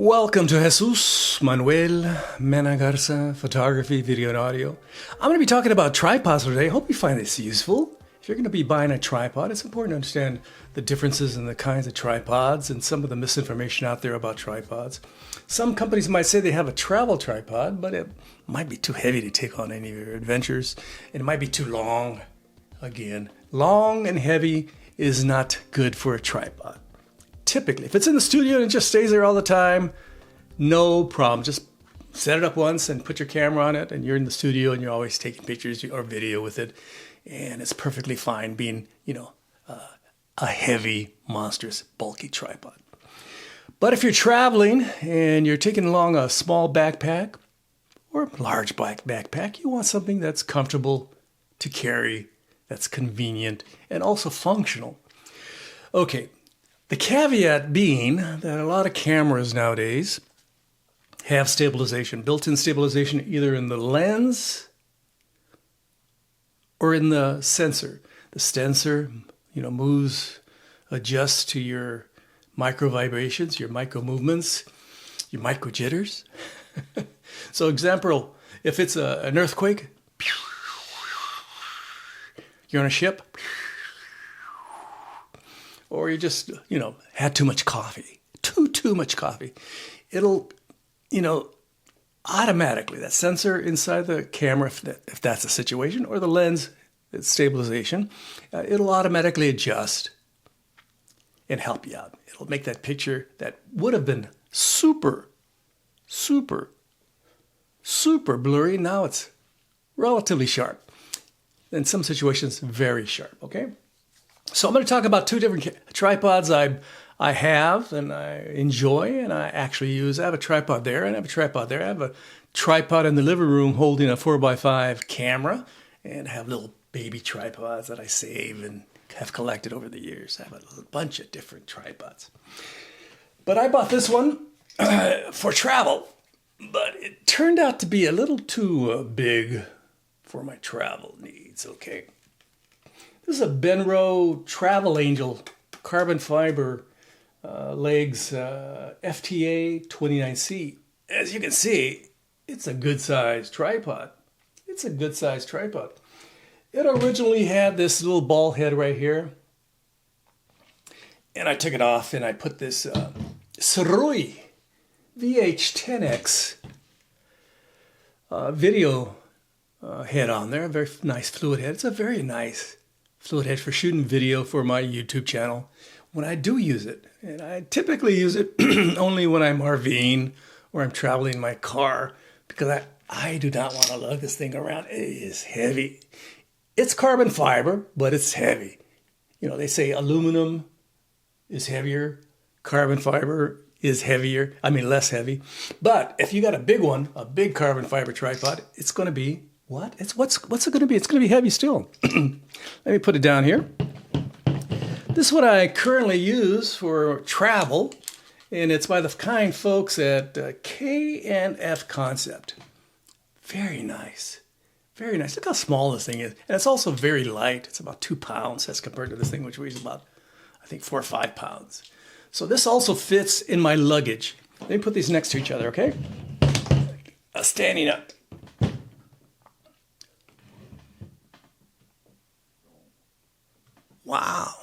Welcome to Jesús Manuel Mena Garza Photography, Video and Audio. I'm going to be talking about tripods today. I hope you find this useful. If you're going to be buying a tripod, it's important to understand the differences in the kinds of tripods and some of the misinformation out there about tripods. Some companies might say they have a travel tripod, but it might be too heavy to take on any of your adventures. And it might be too long. Again, long and heavy is not good for a tripod. Typically, if it's in the studio and it just stays there all the time, no problem. Just set it up once and put your camera on it and you're in the studio and you're always taking pictures or video with it. And it's perfectly fine being, a heavy, monstrous, bulky tripod. But if you're traveling and you're taking along a small backpack or a large black backpack, you want something that's comfortable to carry, that's convenient, and also functional. Okay. The caveat being that a lot of cameras nowadays have stabilization, built-in stabilization either in the lens or in the sensor. The sensor, moves, adjusts to your micro vibrations, your micro movements, your micro jitters. So example, if it's an earthquake, you're on a ship, or you just, had too much coffee, too much coffee. It'll, automatically, that sensor inside the camera, if that's the situation, or the lens, it's stabilization, it'll automatically adjust and help you out. It'll make that picture that would have been super blurry. Now it's relatively sharp. In some situations, very sharp, okay? So I'm going to talk about two different tripods I have and I enjoy and I actually use. I have a tripod there and I have a tripod there. I have a tripod in the living room holding a 4x5 camera, and I have little baby tripods that I save and have collected over the years. I have a bunch of different tripods. But I bought this one for travel, but it turned out to be a little too big for my travel needs, okay? This is a Benro Travel Angel carbon fiber legs FTA 29C. As you can see, it's a good-sized tripod. It originally had this little ball head right here. And I took it off and I put this Surui VH10X video head on there. A very nice fluid head. It's a very nice fluid head for shooting video for my YouTube channel when I do use it. And I typically use it only when I'm RVing or I'm traveling in my car, because I do not want to lug this thing around. It is heavy. It's carbon fiber, but it's heavy. They say aluminum is heavier, carbon fiber is less heavy. But if you got a big one, a big carbon fiber tripod, it's going to be what? What's it going to be? It's going to be heavy still. Let me put it down here. This is what I currently use for travel, and it's by the kind folks at FConcept. Very nice. Very nice. Look how small this thing is. And it's also very light. It's about 2 pounds as compared to this thing, which weighs about, 4 or 5 pounds. So this also fits in my luggage. Let me put these next to each other, okay? Standing up. Wow.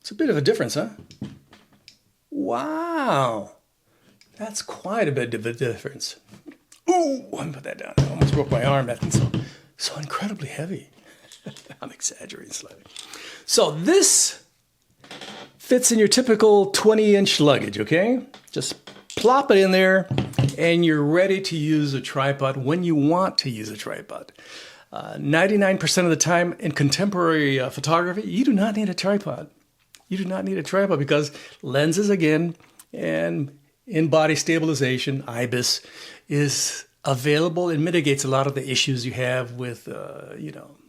It's a bit of a difference, huh? Wow. That's quite a bit of a difference. Ooh, I'm going to put that down. I almost broke my arm. That thing's so incredibly heavy. I'm exaggerating slightly. So this fits in your typical 20-inch luggage, okay? Just plop it in there and you're ready to use a tripod when you want to use a tripod. 99% of the time in contemporary photography, you do not need a tripod. You do not need a tripod because lenses, again, and in-body stabilization, IBIS, is available and mitigates a lot of the issues you have with,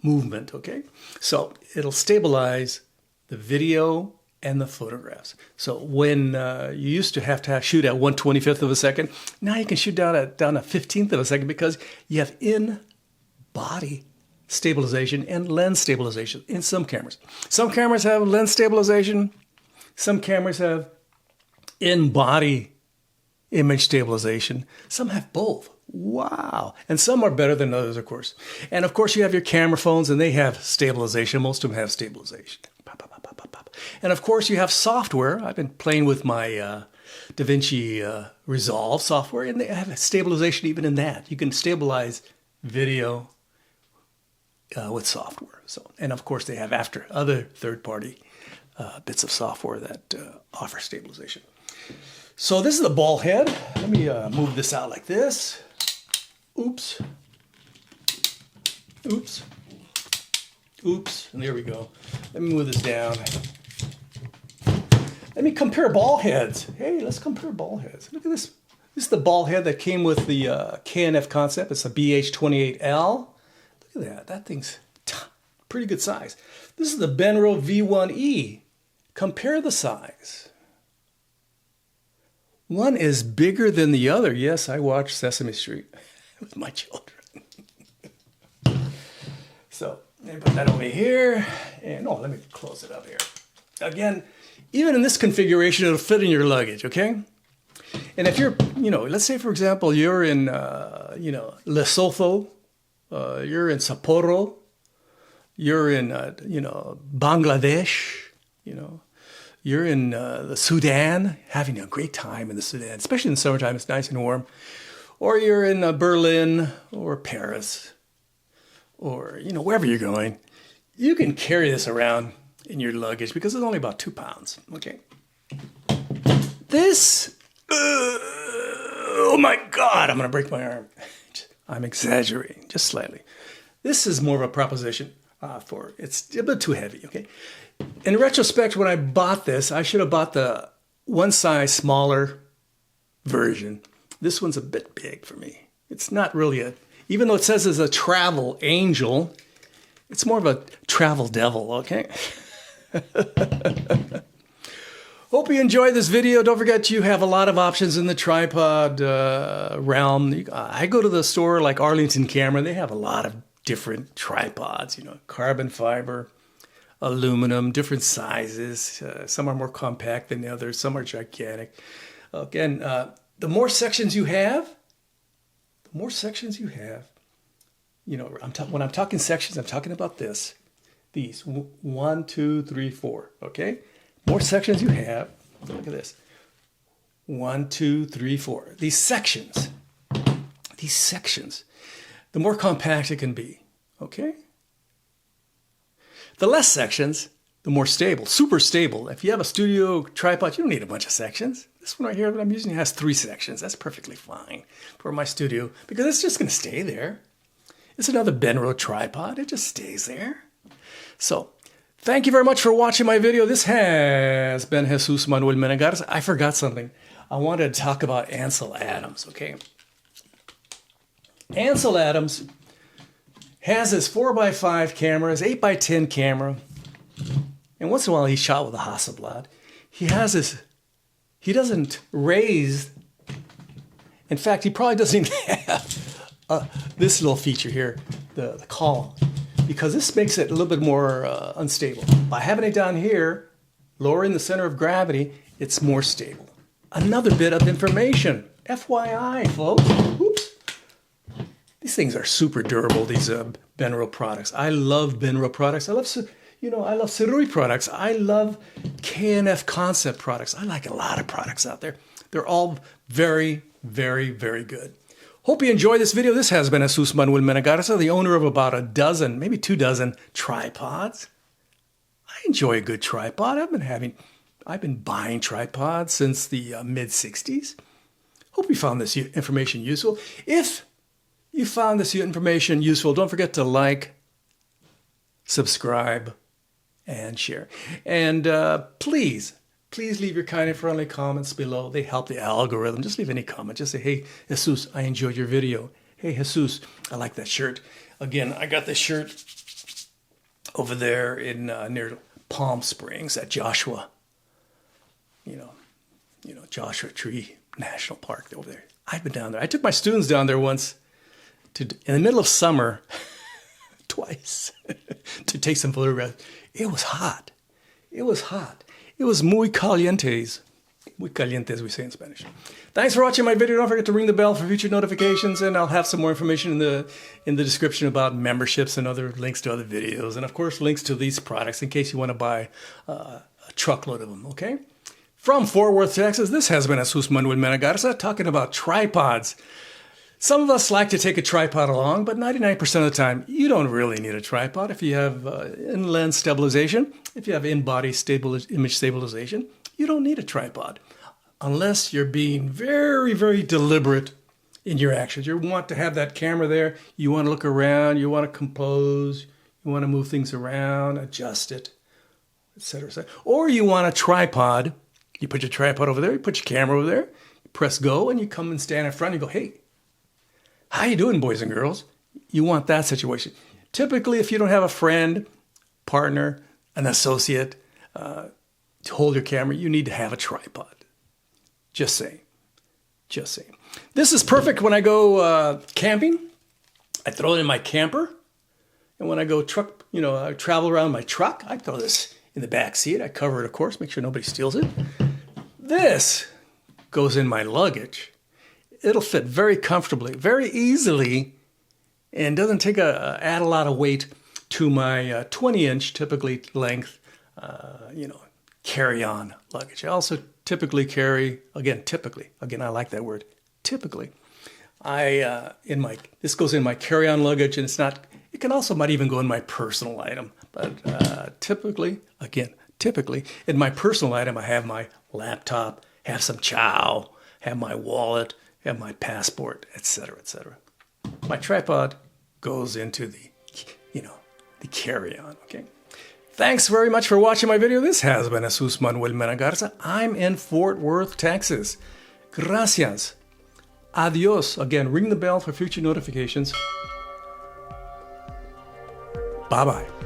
movement, okay? So it'll stabilize the video and the photographs. So when you used to have shoot at 1/25th of a second, now you can shoot down a 15th of a second because you have in-body stabilization and lens stabilization in some cameras. Some cameras have lens stabilization. Some cameras have in-body image stabilization. Some have both. Wow. And some are better than others, of course. And of course, you have your camera phones and they have stabilization. Most of them have stabilization. Pop, pop, pop, pop, pop, pop. And of course, you have software. I've been playing with my DaVinci Resolve software, and they have stabilization even in that. You can stabilize video with software. So, and of course, they have other third-party bits of software that offer stabilization. So this is the ball head. Let me move this out like this. Oops. Oops. Oops. And there we go. Let me move this down. Let me compare ball heads. Hey, let's compare ball heads. Look at this. This is the ball head that came with the FConcept. It's a BH28L. Look at that. That thing's pretty good size. This is the Benro V1E. Compare the size. One is bigger than the other. Yes, I watch Sesame Street with my children. So, let me put that over here. And let me close it up here. Again, even in this configuration, it'll fit in your luggage, okay? And if you're, let's say, for example, you're in, Lesotho, you're in Sapporo, you're in, Bangladesh, you're in the Sudan, having a great time in the Sudan, especially in the summertime, it's nice and warm. Or you're in Berlin or Paris or, wherever you're going. You can carry this around in your luggage because it's only about 2 pounds, okay? This, oh my God, I'm going to break my arm. I'm exaggerating, just slightly. This is more of a proposition it's a bit too heavy, okay? In retrospect, when I bought this, I should have bought the one size smaller version. This one's a bit big for me. It's not really even though it says it's a travel angel, it's more of a travel devil, okay? Hope you enjoyed this video. Don't forget you have a lot of options in the tripod realm. I go to the store like Arlington Camera. They have a lot of different tripods, carbon fiber, aluminum, different sizes. Some are more compact than the others. Some are gigantic. Again, the more sections you have, when I'm talking sections, I'm talking about this. These 1, 2, 3, 4. Okay, more sections you have. Look at this. 1, 2, 3, 4. These sections. The more compact it can be. Okay. The less sections, the more stable. Super stable. If you have a studio tripod, you don't need a bunch of sections. This one right here that I'm using has 3 sections. That's perfectly fine for my studio because it's just going to stay there. It's another Benro tripod. It just stays there. So, thank you very much for watching my video. This has been Jesús Manuel Mena Garza. I forgot something. I wanted to talk about Ansel Adams, okay? Ansel Adams has his 4x5 camera, his 8x10 camera, and once in a while he's shot with a Hasselblad. He doesn't raise, in fact, he probably doesn't even have this little feature here, the column, because this makes it a little bit more unstable. By having it down here, lowering the center of gravity, it's more stable. Another bit of information, FYI, folks. Oops. These things are super durable, these Benro products. I love Benro products. I love Sirui products. I love FConcept products. I like a lot of products out there. They're all very, very, very good. Hope you enjoyed this video. This has been Jesús Manuel Mena Garza, the owner of about a dozen, maybe 2 dozen tripods. I enjoy a good tripod. I've been buying tripods since the mid-60s. Hope you found this information useful. If you found this information useful, don't forget to like, subscribe, and share. And please leave your kind and friendly comments below. They help the algorithm. Just leave any comment. Just say, hey, Jesús, I enjoyed your video. Hey, Jesús, I like that shirt. Again, I got this shirt over there in near Palm Springs at Joshua. Joshua Tree National Park over there. I've been down there. I took my students down there once in the middle of summer, twice, to take some photographs. It was hot. It was muy calientes. muy caliente, as we say in Spanish. Thanks for watching my video. Don't forget to ring the bell for future notifications, and I'll have some more information in the description about memberships and other links to other videos, and of course links to these products in case you want to buy a truckload of them, okay? From Fort Worth, Texas, this has been Jesús Manuel Mena Garza talking about tripods. Some of us like to take a tripod along, but 99% of the time, you don't really need a tripod. If you have in-lens stabilization, if you have in-body image stabilization, you don't need a tripod. Unless you're being very, very deliberate in your actions. You want to have that camera there, you want to look around, you want to compose, you want to move things around, adjust it, etc., etc. Or you want a tripod. You put your tripod over there, you put your camera over there, you press go, and you come and stand in front and you go, hey, how you doing, boys and girls? You want that situation. Typically, if you don't have a friend, partner, an associate to hold your camera, you need to have a tripod. Just saying. Just saying. This is perfect when I go camping. I throw it in my camper. And when I go I travel around my truck, I throw this in the back seat. I cover it, of course, make sure nobody steals it. This goes in my luggage. It'll fit very comfortably, very easily, and doesn't take add a lot of weight to my 20-inch typically length, carry-on luggage. I also typically carry, again I like that word, typically. This goes in my carry-on luggage, and it can also might even go in my personal item, but typically in my personal item, I have my laptop, have some chow, have my wallet, have my passport, etc., etc. My tripod goes into the carry-on, okay? Thanks very much for watching my video. This has been Jesús Manuel Mena Garza. I'm in Fort Worth, Texas. Gracias. Adios. Again, ring the bell for future notifications. Bye-bye.